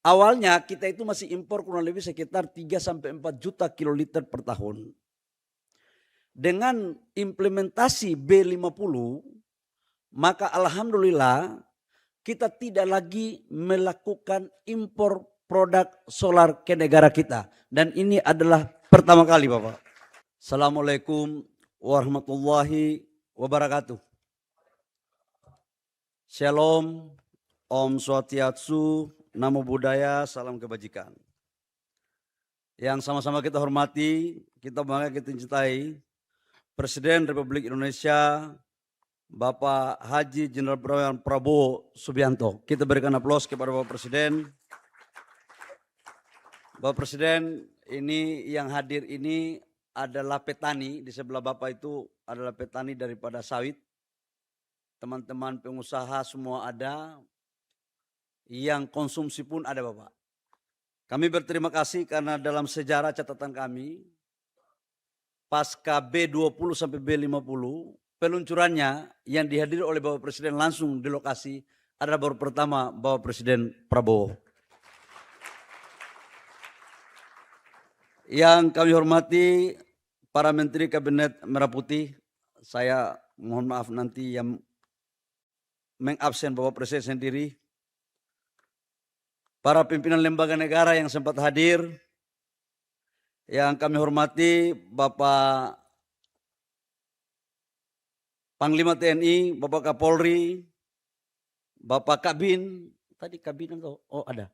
Awalnya kita itu masih impor kurang lebih sekitar 3-4 juta kiloliter per tahun. Dengan implementasi B50, maka alhamdulillah kita tidak lagi melakukan impor produk solar ke negara kita. Dan ini adalah pertama kali, Bapak. Assalamualaikum warahmatullahi wabarakatuh. Shalom, Om Swastiastu, Namo Buddhaya, salam kebajikan. Yang sama-sama kita hormati, kita bangga, kita cintai Presiden Republik Indonesia, Bapak Haji Jenderal Prabowo Subianto. Kita berikan aplaus kepada Bapak Presiden. Bapak Presiden, ini yang hadir ini adalah petani, di sebelah Bapak itu adalah petani daripada sawit. Teman-teman pengusaha semua ada, yang konsumsi pun ada, Bapak. Kami berterima kasih karena dalam sejarah catatan kami, pasca B20 sampai B50, peluncurannya yang dihadiri oleh Bapak Presiden langsung di lokasi adalah baru pertama Bapak Presiden Prabowo. Yang kami hormati para Menteri Kabinet Merah Putih, saya mohon maaf nanti yang mengabsen Bapak Presiden sendiri, para pimpinan lembaga negara yang sempat hadir, yang kami hormati Bapak Panglima TNI, Bapak Kapolri, Bapak Kabin, tadi Kabin atau oh ada,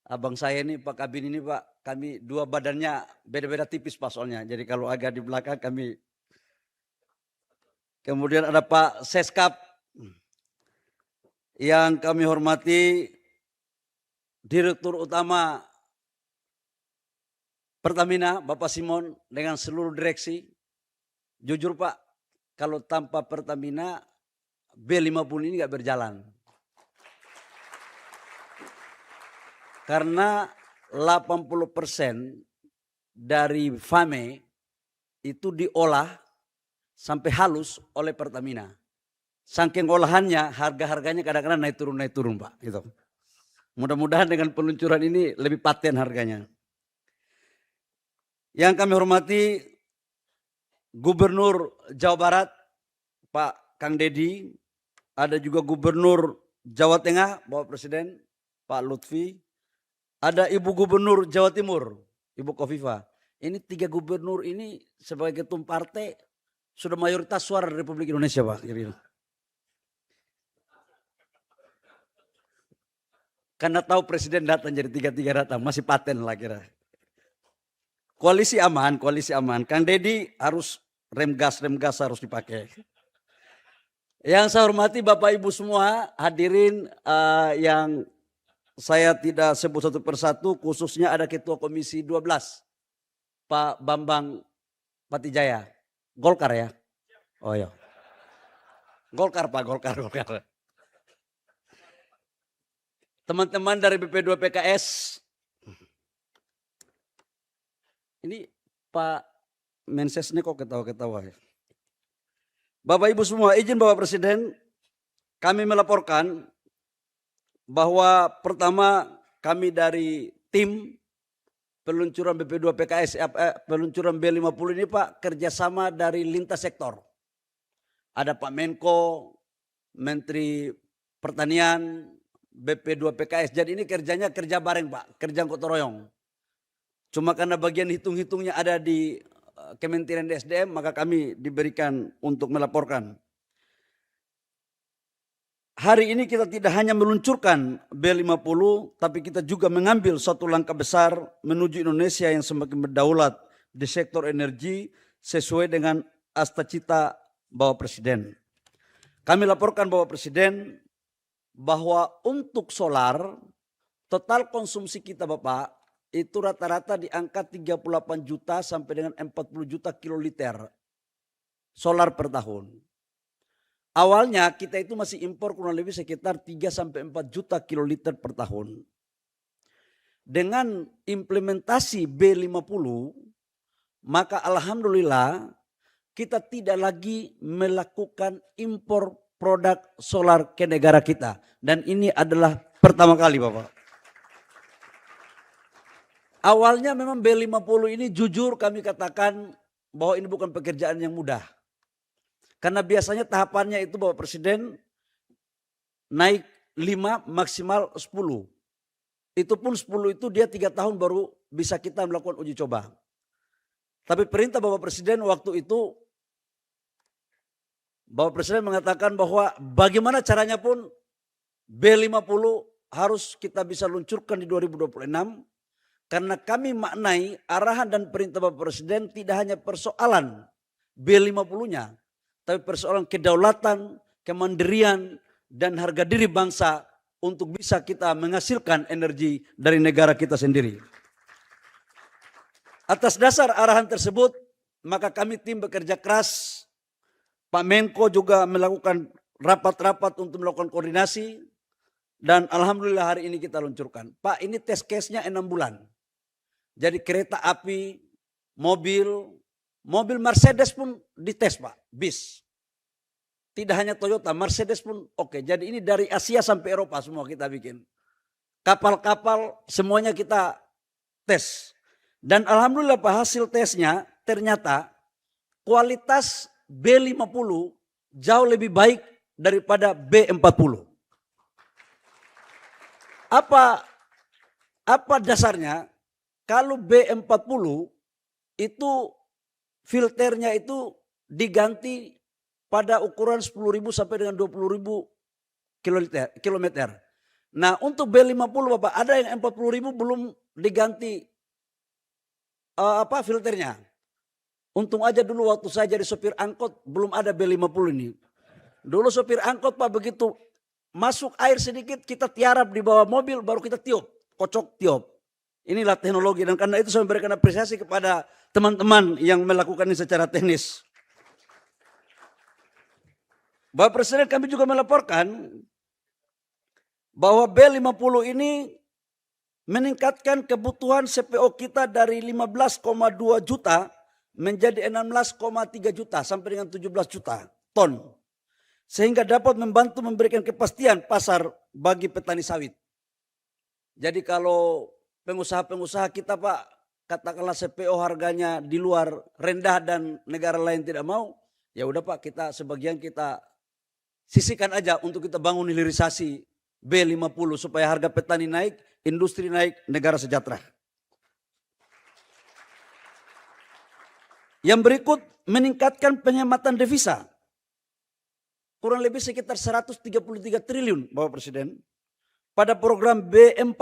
abang saya ini Pak Kabin ini Pak, kami dua badannya beda-beda tipis Pak soalnya, jadi kalau agak di belakang kami. Kemudian ada Pak Seskap, yang kami hormati Direktur Utama Pertamina, Bapak Simon dengan seluruh direksi. Jujur Pak, kalau tanpa Pertamina, B50 ini nggak berjalan. Karena 80% dari FAME itu diolah sampai halus oleh Pertamina. Saking olahannya, harga-harganya kadang-kadang naik turun Pak. Gitu. Mudah-mudahan dengan peluncuran ini lebih paten harganya. Yang kami hormati Gubernur Jawa Barat, Pak Kang Dedi, ada juga Gubernur Jawa Tengah, Bapak Presiden, Pak Lutfi, ada Ibu Gubernur Jawa Timur, Ibu Kofifa. Ini 3 gubernur ini sebagai ketum partai sudah mayoritas suara Republik Indonesia, Pak. Karena tahu Presiden datang jadi 3-3 datang, masih paten lah kira. Koalisi aman. Kang Dedi harus rem gas harus dipakai. Yang saya hormati Bapak Ibu semua hadirin, yang saya tidak sebut satu persatu, khususnya ada Ketua Komisi 12, Pak Bambang Patijaya. Golkar ya? Oh ya. Golkar Pak, Golkar. Teman-teman dari BP2 PKS, ini Pak Menses ini kok ketawa-ketawa ya. Bapak Ibu semua, izin Bapak Presiden, kami melaporkan bahwa pertama kami dari tim peluncuran BP2 PKS, peluncuran B50 ini Pak, kerjasama dari lintas sektor. Ada Pak Menko, Menteri Pertanian, BP2 PKS, jadi ini kerjanya kerja bareng Pak, kerja gotong royong. Cuma karena bagian hitung-hitungnya ada di Kementerian SDM, maka kami diberikan untuk melaporkan. Hari ini kita tidak hanya meluncurkan B50, tapi kita juga mengambil suatu langkah besar menuju Indonesia yang semakin berdaulat di sektor energi sesuai dengan asta-cita Bapak Presiden. Kami laporkan Bapak Presiden bahwa untuk solar, total konsumsi kita Bapak, itu rata-rata di angka 38 juta sampai dengan 40 juta kiloliter solar per tahun. Awalnya kita itu masih impor kurang lebih sekitar 3-4 juta kiloliter per tahun. Dengan implementasi B50, maka alhamdulillah kita tidak lagi melakukan impor produk solar ke negara kita. Dan ini adalah pertama kali Bapak. Awalnya memang B50 ini jujur kami katakan bahwa ini bukan pekerjaan yang mudah. Karena biasanya tahapannya itu Bapak Presiden naik 5 maksimal 10. Itu pun 10 itu dia 3 tahun baru bisa kita melakukan uji coba. Tapi perintah Bapak Presiden waktu itu, Bapak Presiden mengatakan bahwa bagaimana caranya pun B50 harus kita bisa luncurkan di 2026. Karena kami maknai arahan dan perintah Bapak Presiden tidak hanya persoalan B50-nya, tapi persoalan kedaulatan, kemandirian, dan harga diri bangsa untuk bisa kita menghasilkan energi dari negara kita sendiri. Atas dasar arahan tersebut, maka kami tim bekerja keras. Pak Menko juga melakukan rapat-rapat untuk melakukan koordinasi. Dan alhamdulillah hari ini kita luncurkan. Pak, ini test case-nya 6 bulan. Jadi kereta api, mobil Mercedes pun dites Pak, bis. Tidak hanya Toyota, Mercedes pun oke. Jadi ini dari Asia sampai Eropa semua kita bikin. Kapal-kapal semuanya kita tes. Dan alhamdulillah Pak, hasil tesnya ternyata kualitas B50 jauh lebih baik daripada B40. Apa dasarnya? Kalau B40 itu filternya itu diganti pada ukuran 10.000 sampai dengan 20.000 kilometer. Nah untuk B50 Bapak ada yang 40.000 belum diganti filternya. Untung aja dulu waktu saya jadi sopir angkot belum ada B50 ini. Dulu sopir angkot Pak begitu masuk air sedikit kita tiarap di bawah mobil baru kita tiup, kocok tiup. Inilah teknologi dan karena itu saya memberikan apresiasi kepada teman-teman yang melakukan ini secara teknis. Bapak Presiden kami juga melaporkan bahwa B50 ini meningkatkan kebutuhan CPO kita dari 15,2 juta menjadi 16,3 juta sampai dengan 17 juta ton. Sehingga dapat membantu memberikan kepastian pasar bagi petani sawit. Jadi kalau pengusaha-pengusaha kita Pak, katakanlah CPO harganya di luar rendah dan negara lain tidak mau, ya udah Pak kita sebagian kita sisihkan aja untuk kita bangun hilirisasi B50 supaya harga petani naik, industri naik, negara sejahtera. Yang berikut meningkatkan penyematan devisa. Kurang lebih sekitar 133 triliun Bapak Presiden. Pada program B40,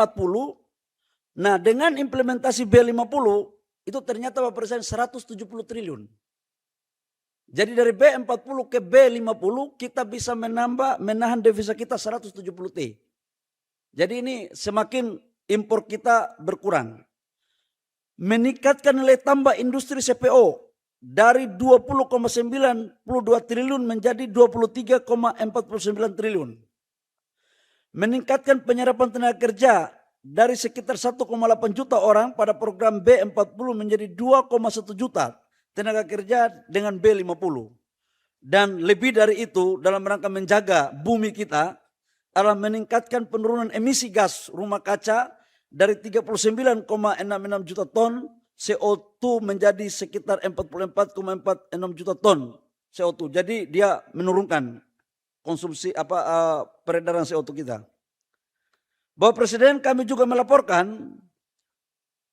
nah dengan implementasi B50 itu ternyata Bapak Presiden 170 triliun. Jadi dari B40 ke B50 kita bisa menahan devisa kita 170 T. Jadi ini semakin impor kita berkurang. Meningkatkan nilai tambah industri CPO dari 20,92 triliun menjadi 23,49 triliun. Meningkatkan penyerapan tenaga kerja dari sekitar 1,8 juta orang pada program B40 menjadi 2,1 juta tenaga kerja dengan B50. Dan lebih dari itu dalam rangka menjaga bumi kita adalah meningkatkan penurunan emisi gas rumah kaca dari 39,66 juta ton CO2 menjadi sekitar 44,46 juta ton CO2. Jadi dia menurunkan konsumsi peredaran CO2 kita. Bapak Presiden kami juga melaporkan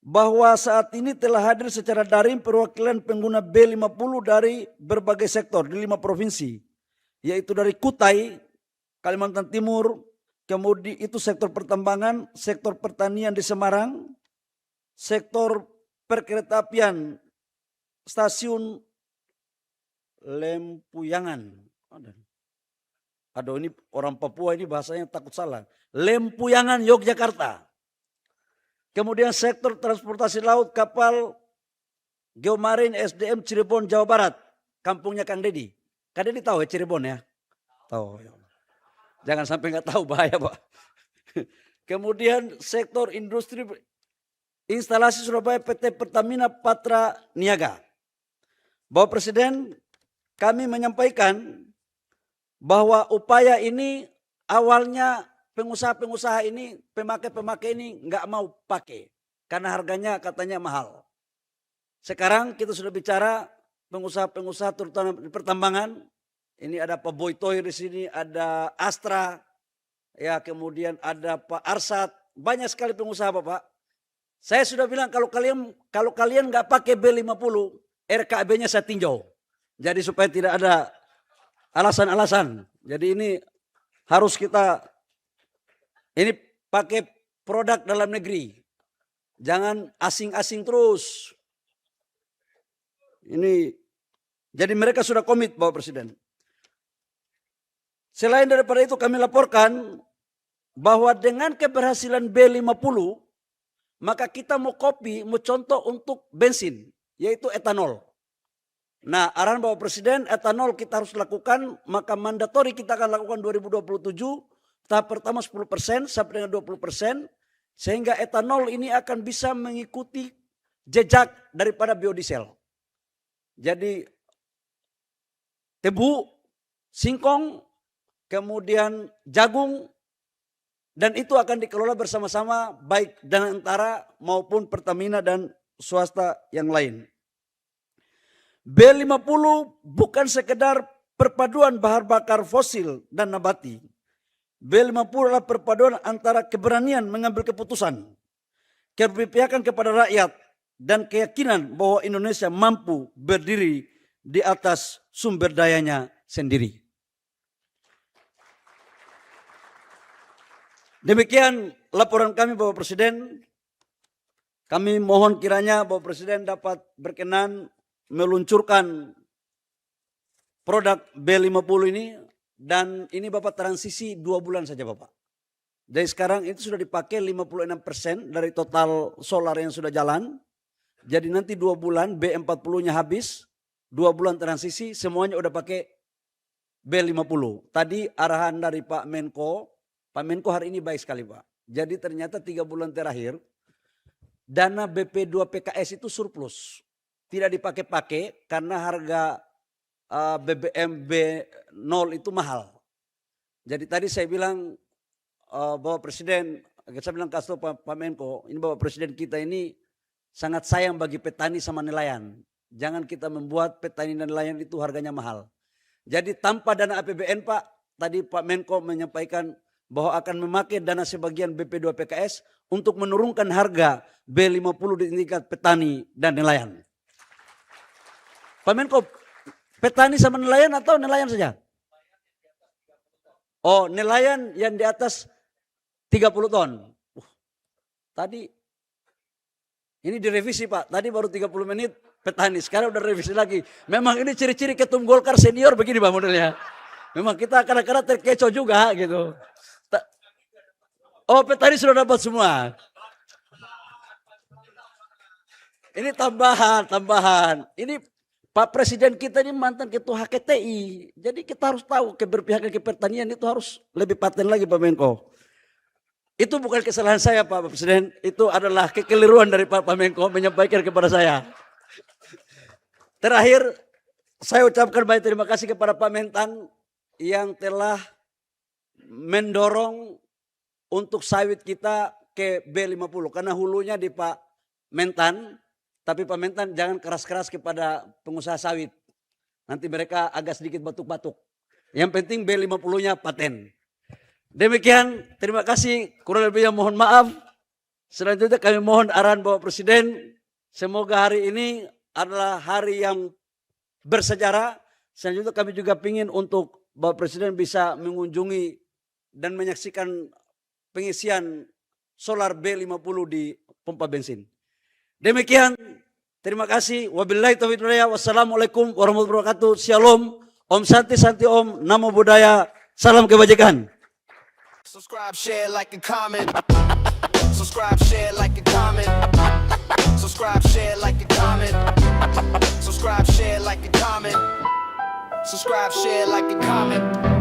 bahwa saat ini telah hadir secara daring perwakilan pengguna B50 dari berbagai sektor di 5 provinsi. Yaitu dari Kutai, Kalimantan Timur, kemudian itu sektor pertambangan, sektor pertanian di Semarang, sektor perkeretaapian stasiun Lempuyangan. Aduh ini orang Papua ini bahasanya takut salah. Lempuyangan Yogyakarta. Kemudian sektor transportasi laut kapal Geomarin SDM Cirebon Jawa Barat. Kampungnya Kang Dedi. Kang Dedi tahu ya Cirebon ya? Tahu. Jangan sampai nggak tahu bahaya Pak. Kemudian sektor industri instalasi Surabaya PT Pertamina Patra Niaga. Bapak Presiden kami menyampaikan bahwa upaya ini awalnya pengusaha-pengusaha ini, pemakai-pemakai ini nggak mau pakai. karena harganya katanya mahal. Sekarang kita sudah bicara pengusaha-pengusaha terutama di pertambangan. Ini ada Pak Boytoy di sini, ada Astra, ya kemudian ada Pak Arsat, banyak sekali pengusaha Bapak. Saya sudah bilang kalau kalian nggak pakai B50, RKB-nya saya tinjau. Jadi supaya tidak ada alasan-alasan. Jadi ini harus kita ini pakai produk dalam negeri. Jangan asing-asing terus. Ini jadi mereka sudah komit Bapak Presiden. Selain daripada itu kami laporkan bahwa dengan keberhasilan B50 maka kita mau contoh untuk bensin yaitu etanol. Nah, arahan Bapak Presiden etanol kita harus lakukan, maka mandatori kita akan lakukan 2027 tahap pertama 10% sampai dengan 20%, sehingga etanol ini akan bisa mengikuti jejak daripada biodiesel. Jadi tebu, singkong, kemudian jagung, dan itu akan dikelola bersama-sama baik Danantara maupun Pertamina dan swasta yang lain. B50 bukan sekedar perpaduan bahan bakar fosil dan nabati. B50 adalah perpaduan antara keberanian mengambil keputusan, keberpihakan kepada rakyat, dan keyakinan bahwa Indonesia mampu berdiri di atas sumber dayanya sendiri. Demikian laporan kami Bapak Presiden. Kami mohon kiranya Bapak Presiden dapat berkenan meluncurkan produk B50 ini, dan ini Bapak transisi 2 bulan saja Bapak. Dari sekarang itu sudah dipakai 56% dari total solar yang sudah jalan. Jadi nanti 2 bulan B40-nya habis, 2 bulan transisi semuanya udah pakai B50. Tadi arahan dari Pak Menko hari ini baik sekali Pak. Jadi ternyata 3 bulan terakhir dana BP2 PKS itu surplus. Tidak dipakai-pakai karena harga BBM B0 itu mahal. Jadi tadi saya bilang Bapak Presiden, saya bilang kasih Pak Menko, ini Bapak Presiden kita ini sangat sayang bagi petani sama nelayan. Jangan kita membuat petani dan nelayan itu harganya mahal. Jadi tanpa dana APBN Pak, tadi Pak Menko menyampaikan bahwa akan memakai dana sebagian BP2 PKS untuk menurunkan harga B50 di tingkat petani dan nelayan. Pak Menko, petani sama nelayan atau nelayan saja? Oh, nelayan yang di atas 30 ton. Tadi ini direvisi Pak, tadi baru 30 menit petani, sekarang udah revisi lagi. Memang ini ciri-ciri ketum Golkar senior begini Pak modelnya. Memang kita kadang-kadang terkecoh juga gitu. Oh, petani sudah dapat semua. Ini tambahan. Ini Pak Presiden kita ini mantan ketua HKTI. Jadi kita harus tahu keberpihakan ke pertanian itu harus lebih paten lagi Pak Menko. Itu bukan kesalahan saya Pak Presiden. Itu adalah kekeliruan dari Pak Menko menyampaikan kepada saya. Terakhir, saya ucapkan banyak terima kasih kepada Pak Mentan yang telah mendorong untuk sawit kita ke B50. Karena hulunya di Pak Mentan. Tapi Pak Mentan jangan keras-keras kepada pengusaha sawit. Nanti mereka agak sedikit batuk-batuk. Yang penting B50-nya paten. Demikian, terima kasih. Kurang lebihnya mohon maaf. Selanjutnya kami mohon arahan Bapak Presiden. Semoga hari ini adalah hari yang bersejarah. Selanjutnya kami juga ingin untuk Bapak Presiden bisa mengunjungi dan menyaksikan pengisian solar B50 di pompa bensin. Demikian, terima kasih. Wabillahi taufiq wal hidayah. Wassalamualaikum warahmatullahi wabarakatuh. Shalom, Om Santi Santi Om, Namo Buddhaya, salam kebajikan. Subscribe, share, like, and comment. Subscribe, share, like, and comment. Subscribe, share, like, and comment. Subscribe, share, like, and comment. Subscribe, share, like, and comment.